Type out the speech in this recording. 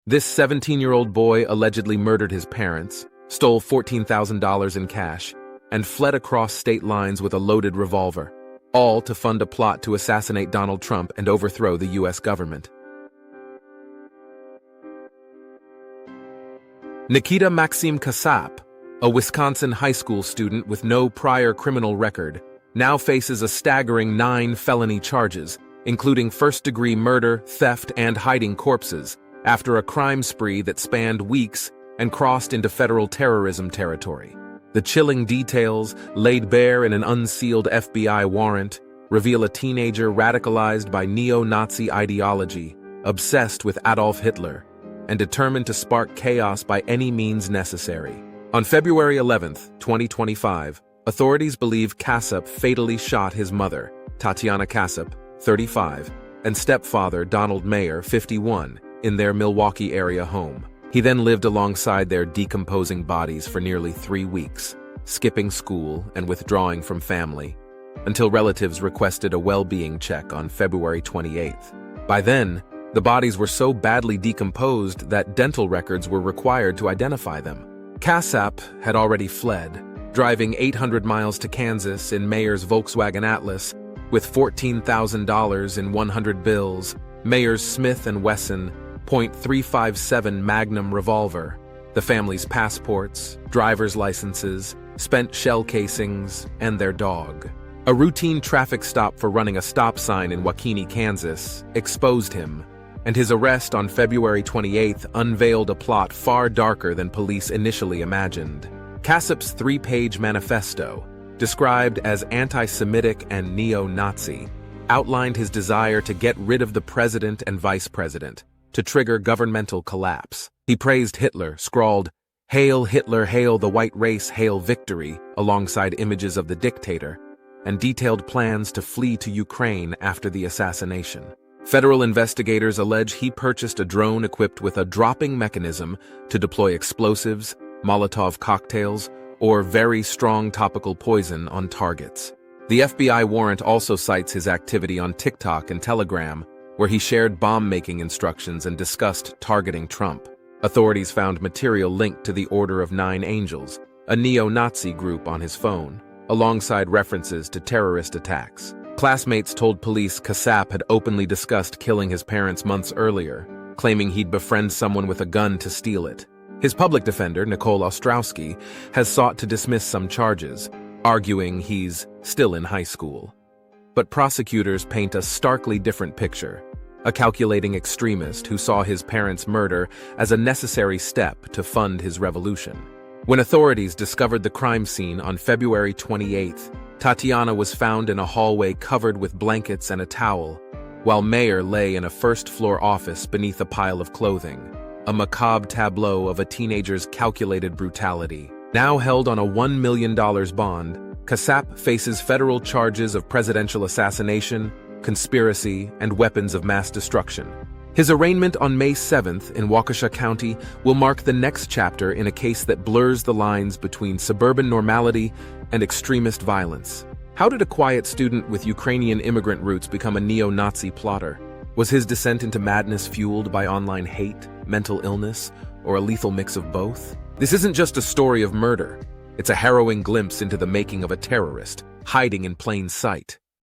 This 17-year-old boy allegedly murdered his parents, stole $14,000 in cash, and fled across state lines with a loaded revolver, all to fund a plot to assassinate Donald Trump and overthrow the U.S. government. Nikita Maxim Casap, a Wisconsin high school student with no prior criminal record, now faces a staggering 9 felony charges, including first-degree murder, theft, and hiding corpses, after a crime spree that spanned weeks and crossed into federal terrorism territory. The chilling details, laid bare in an unsealed FBI warrant, reveal a teenager radicalized by neo-Nazi ideology, obsessed with Adolf Hitler, and determined to spark chaos by any means necessary. On February 11, 2025, authorities believe Casap fatally shot his mother, Tatiana Casap, 35, and stepfather, Donald Mayer, 51, in their Milwaukee area home. He then lived alongside their decomposing bodies for nearly 3 weeks, skipping school and withdrawing from family, until relatives requested a well-being check on February 28th. By then, the bodies were so badly decomposed that dental records were required to identify them. Casap had already fled, driving 800 miles to Kansas in Mayer's Volkswagen Atlas with $14,000 in 100 bills, Mayer's Smith & Wesson .357 Magnum revolver, the family's passports, driver's licenses, spent shell casings, and their dog. A routine traffic stop for running a stop sign in Waukene, Kansas, exposed him, and his arrest on February 28th unveiled a plot far darker than police initially imagined. Casap's 3-page manifesto, described as anti-Semitic and neo-Nazi, outlined his desire to get rid of the president and vice president, to trigger governmental collapse. He praised Hitler, scrawled, "Hail Hitler, hail the white race, hail victory," alongside images of the dictator, and detailed plans to flee to Ukraine after the assassination. Federal investigators allege he purchased a drone equipped with a dropping mechanism to deploy explosives, Molotov cocktails, or very strong topical poison on targets. The FBI warrant also cites his activity on TikTok and Telegram, where he shared bomb-making instructions and discussed targeting Trump. Authorities found material linked to the Order of 9 Angels, a neo-Nazi group, on his phone, alongside references to terrorist attacks. Classmates told police Casap had openly discussed killing his parents months earlier, claiming he'd befriend someone with a gun to steal it. His public defender, Nicole Ostrowski, has sought to dismiss some charges, arguing he's still in high school. But prosecutors paint a starkly different picture. A calculating extremist who saw his parents' murder as a necessary step to fund his revolution. When authorities discovered the crime scene on February 28th, Tatiana was found in a hallway covered with blankets and a towel, while Mayer lay in a first-floor office beneath a pile of clothing, a macabre tableau of a teenager's calculated brutality. Now held on a $1 million bond, Casap faces federal charges of presidential assassination, conspiracy, and weapons of mass destruction. His arraignment on May 7th in Waukesha County will mark the next chapter in a case that blurs the lines between suburban normality and extremist violence. How did a quiet student with Ukrainian immigrant roots become a neo-Nazi plotter? Was his descent into madness fueled by online hate, mental illness, or a lethal mix of both? This isn't just a story of murder. It's a harrowing glimpse into the making of a terrorist, hiding in plain sight.